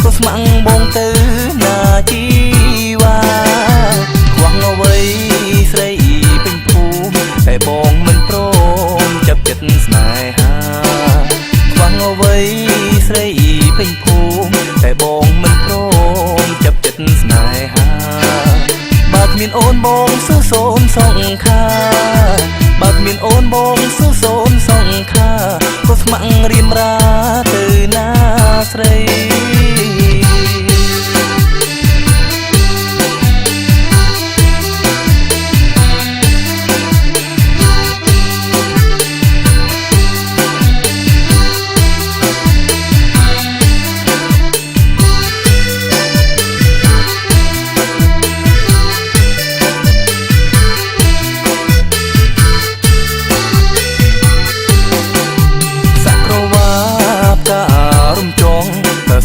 ก็สมังบงเตอนาจีวาหวังเอาไว้ใส่เป็นภูมิแต่บองมันโปรมจับจัดสนายหาหวังเอาไว้ใส่เป็นภูมิแต่บองมันโปรมจับจัดสนายหาบาดมีนโอนบองสู้โซนส่องคาบาดมีนโอนบองสู้โซนส่องคาก็สมังริมราเตอนาใส่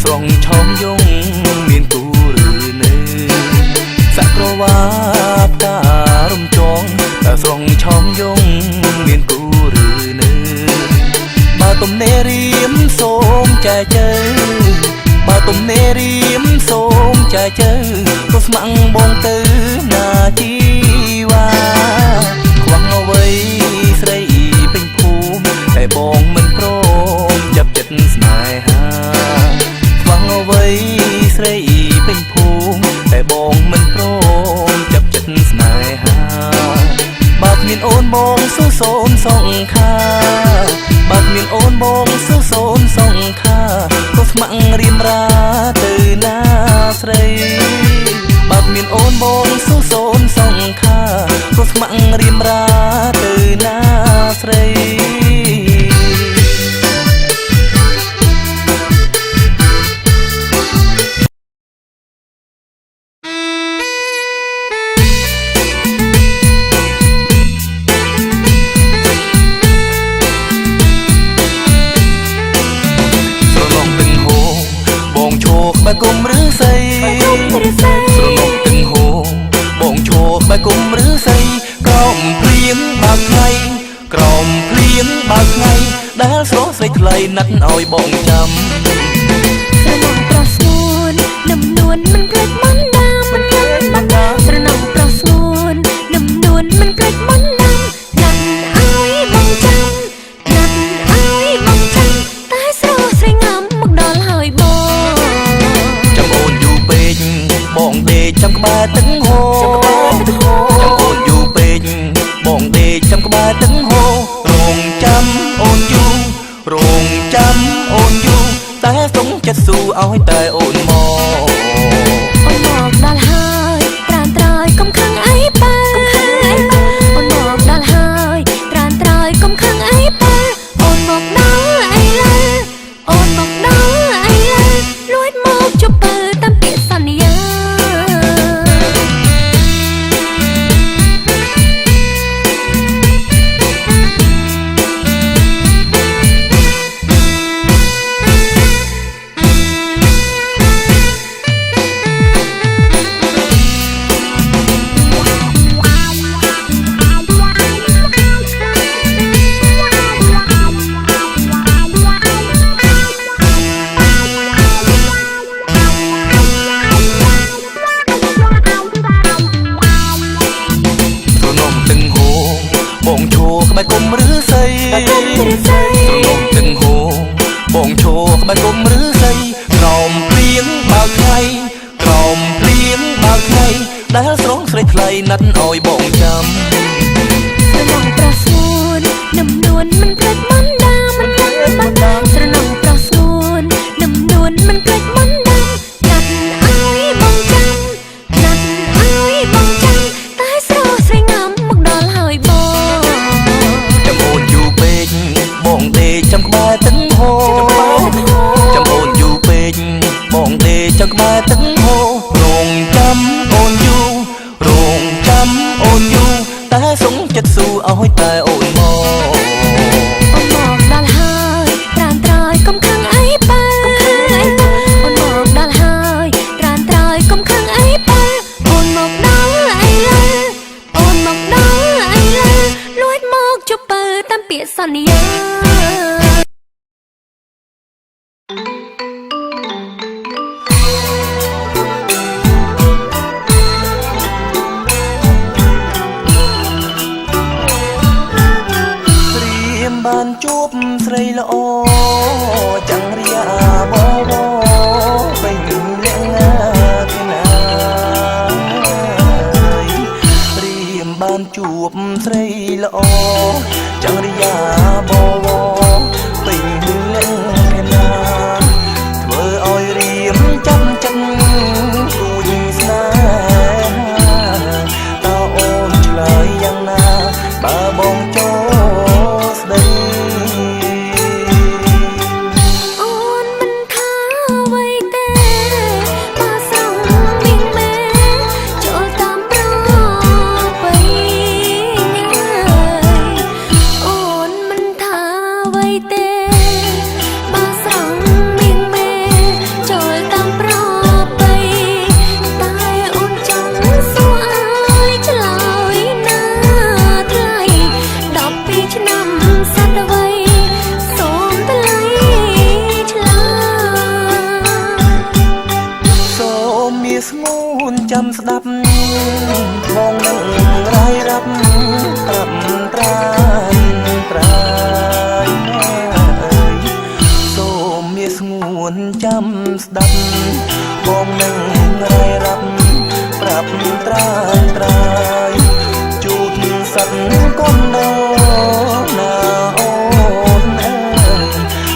ส่องช่องยงเมียนกูหรือเนื้อสักรวาบการมจองส่องช่องยงเมียนกูหรือเนื้อบาตุมเนรีมโสมใจเจอบาตุมเนรีมโสมใจเจอก็สมังบงเตอนาจีวาหวังเอาไว้ใส่เป็นภูมิแต่บองมันโปรมจับจัดสนายหาหวังเอาไว้ใส่เป็นภูมิแต่บองมันโปรมจับจัดสนายหาบาดมีนโอนบองสู้โซนส่องคาบาดมีนโอนบองสู้โซนส่องคาก็สมังริมราเตอนาใส่บาดมีนโอนบองสู้โซนส่องคาก็สมังริมราเตอนาใส่บกุมหรือใส่สรนกตึงโหบ่งโชกบกุมหรือใส่กล่อมเพลียงบากไงกล่อมเพลียงบากไงได้โสใส่ใครนัดเอาบ่งจำสรนกปลาสมูนน้ำนวลมันเกิดมันดำมันเกิดมันดำสรนกปลาสมูนน้ำนวลมันเกิดมันดำนัดเอาบ่งจำนัดเอาบ่งจำแต่โสใส่งามมักดอลหอยบ่จำโอนอยู่เป็นบ่งเดจำกบ้าตึงโหจำโอนอยู่เป็นบ่งเดจำกบ้าตึงโหโรงจำโอนอยู่โรงจำโอนอยู่แต่สงจะสู้เอาให้แต่โอนมอโอนบอกดอลหายตรานตรายกำขังไอ้เปิ้ลโอนบอกดอลหายตรานตรายกำขังไอ้เปิ้ลโอนบอกดอลไอ้เล่โอนบอกดอลไอ้เล่ลวดมอกจุบเปิดตามเปียสัญญาบ่งโชกใบกลมหรือใส่สรนกตึงโหบ่งโชกใบกลมหรือใส่กล่อมเพลียงบากไงกล่อมเพลียงบากไงได้สรองใส่ใครนัดเอาบ่งจำสรนกปลาสมูนน้ำนวลมันเกิดมันดำมันเกิดมันดำสรนกปลาสมูนน้ำนวลมันเกิดมันดำนัดเอาบ่งจำนัดเอาบ่งจำแต่โสใส่งามมักดอลหอยบ่จำโอนอยู่เป็นบ่งเดจำกบ้าตึงโหจำโอนอยู่เป็นบ่งเดจำกบ้าตึงโหโรงจำโอนอยู่โรงจำโอนอยู่แต่สงจะสู้เอาให้แต่โอนมอโอนบอกดอลหายตรานตรายกำขังไอ้เปิ้ลโอนบอกดอลหายตรานตรายกำขังไอ้เปิ้ลโอนบอกดอลไอ้เล่โอนบอกดอลไอ้เล่ลวดมอกจุบเปิดตามเปียสัญญา បានជួបស្រីល្អចាំងរាបបពេញលៀងខ្នាយរៀមបានជួបស្រីល្អចាំងរាបបពេញលៀងខ្នាយធ្វើឲ្យរៀមចាំចិត្តគួយស្នេហាតើអូនឆ្លើយយ៉ាងណាបើបងចូលស្ដីអូនមិនថាអ្វីទេបើស្រងនាងមេចូលតាមប្រពៃអូនមិនថាអ្វីទេបើស្រងនាងមេចូលតាមប្រពៃតែអូនចង់សួរអើយឆ្លើយណាថ្លៃ12ឆ្នាំសតវ័យសូមថ្លៃឆ្លើយសូមមានស្ងួនចាំស្ដាប់បងនឹងរាយរាប់ប្រាប់ត្រាយសូមមានស្ងួនចាំស្ដាប់បងនឹងរាយរាប់ប្រាប់ត្រាយជួបសត្វកុំដល់ណាអូនអើយ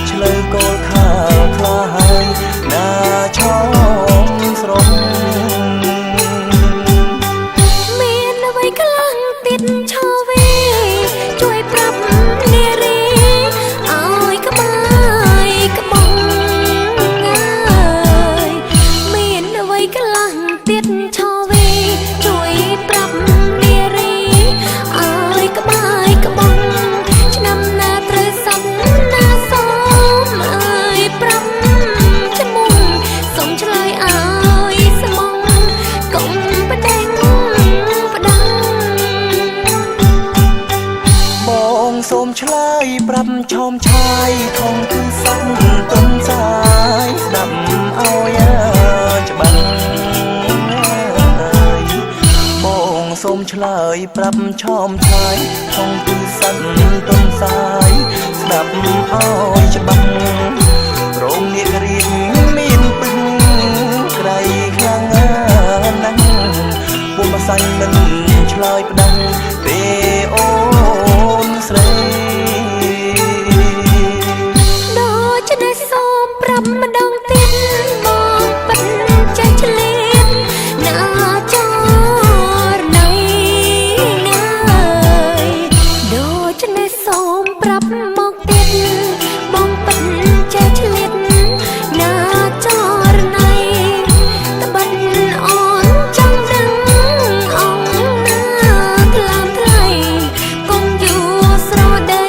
ឆ្លើយកលខាខ្លាហើយណាឆោមស្រងមានអ្វីខ្លាំងទៀតឆោវីជួយប្រាប់នារីឲ្យក្បាយក្បងអើយមានអ្វីខ្លាំងទៀតឆោវីជួយប្រាប់នារីឲ្យក្បាយក្បងឆ្នាំណាត្រូវសុំណាសូមអើយប្រាប់ឈ្មោះសូមឆ្លើយឲ្យស្មងកុំបដេញផ្ដាំបងសូមឆ្លើយប្រាប់ឆោមឆាយធំគឺសឹកទុំសាយស្ដាប់ឲ្យច្បាស់បងសូមឆ្លើយប្រាប់ឆោមឆាយធំគឺសឹកទុំសាយស្ដាប់ឲ្យច្បាស់រោងនាគរីកមានពឹងក្រៃខ្លាំងណាស់ពុំម្សាញ់មិនឆ្លើយប្តឹងទេអូនស្រីដូចនេះសូមប្រាប់ម្ដងទៀតមកពិតចេះឆ្លៀតណាចរណៃណាយដូចនេះសូមប្រាប់មកទៀតបងពិតចេះឆ្លៀតណាចរណៃត្បិតអូនចង់ដឹងអង្គណាថ្លើមថ្លៃកុំយូរស្រដី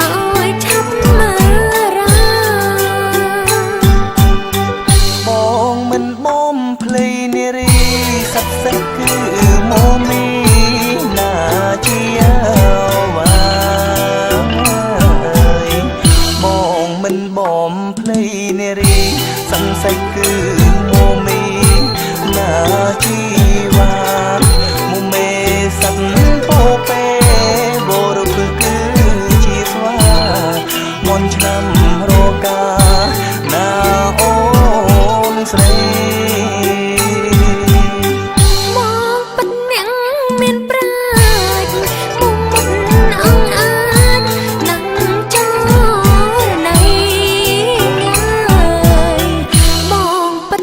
ឲ្យឆាប់មើលរាបងមិនបំភ្លៃនារីសັດសេះគឺម៉ូមីណាជាវ៉ាបងមិនបំភ្លៃនារីសັດសេះគឺម៉ូមីណាជីវ៉ាម៉ូមេសັດពោពេបរពឹកគឺជាស្វាមនឆ្នាំរកាណាអូនស្រីមកពិតនាងមានប្រាជ្ញមុំមុតអង្អាចនឹងចរណៃងាយបងពិត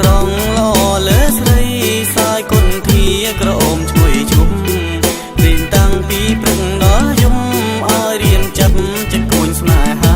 ស្រងល្អលើស្រីសាយគុនធាក្រអូមជួយជុំរៀនតាំងពីព្រឹកដល់យំឲ្យរៀនចាប់ចិត្តគួនស្នេហា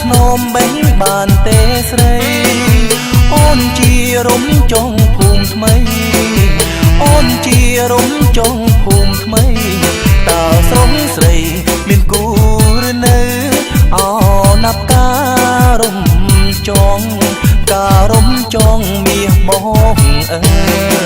ធ្នមបេះបានទេស្រីអូនជារំចុងភូមិថ្មីអូនជារំចុងភូមិថ្មីតើស្រុងស្រីមានគូឬនៅអណាប់ការំចងការំចងមាសបងអើ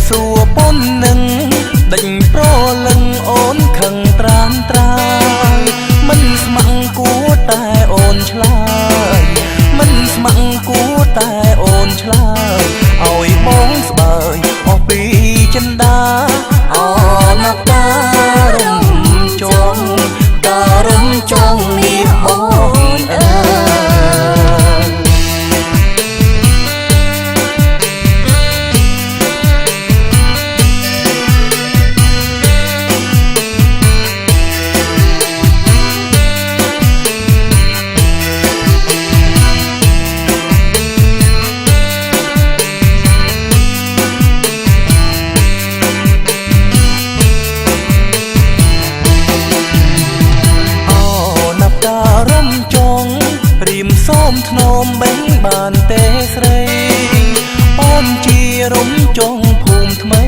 សួរប៉ុននឹងដេញប្រលឹងអូនខឹងត្រានត្រាយមិនស្ម័គ្រគួរតែអូនឆ្លើយមិនស្ម័គ្រគួរតែអូនឆ្លើយឲ្យបងស្បើយអស់ពីចិន្តាអណាប់ការំចងការំចងមាសបងអើសូមធ្នមបេះបានទេស្រីអូនជារំចុងភូមិថ្មី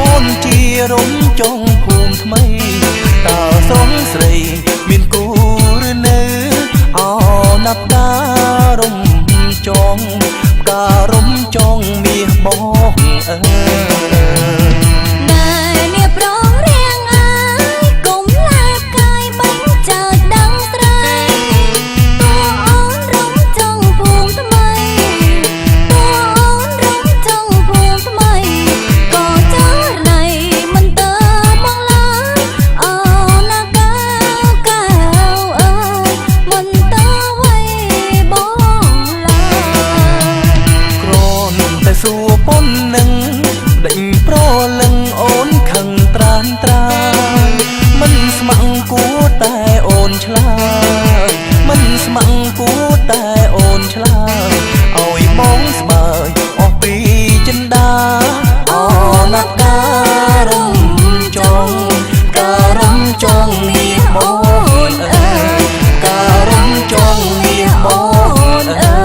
អូនជារំចុងភូមិថ្មីតើស្រុងស្រីមានគូឬនៅអណាប់ការំចងការំចងមាសបងអើសួរប៉ុននឹងដេញប្រលឹងអូនខឹងត្រានត្រាយមិនស្ម័គ្រគួរតែអូនឆ្លើយមិនស្ម័គ្រគួរតែអូនឆ្លើយឲ្យបងស្បើយអស់ពីចិន្តាអណាប់ការំចងការំចងមាសបងអើការំចងមាសបងអើ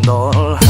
ដល់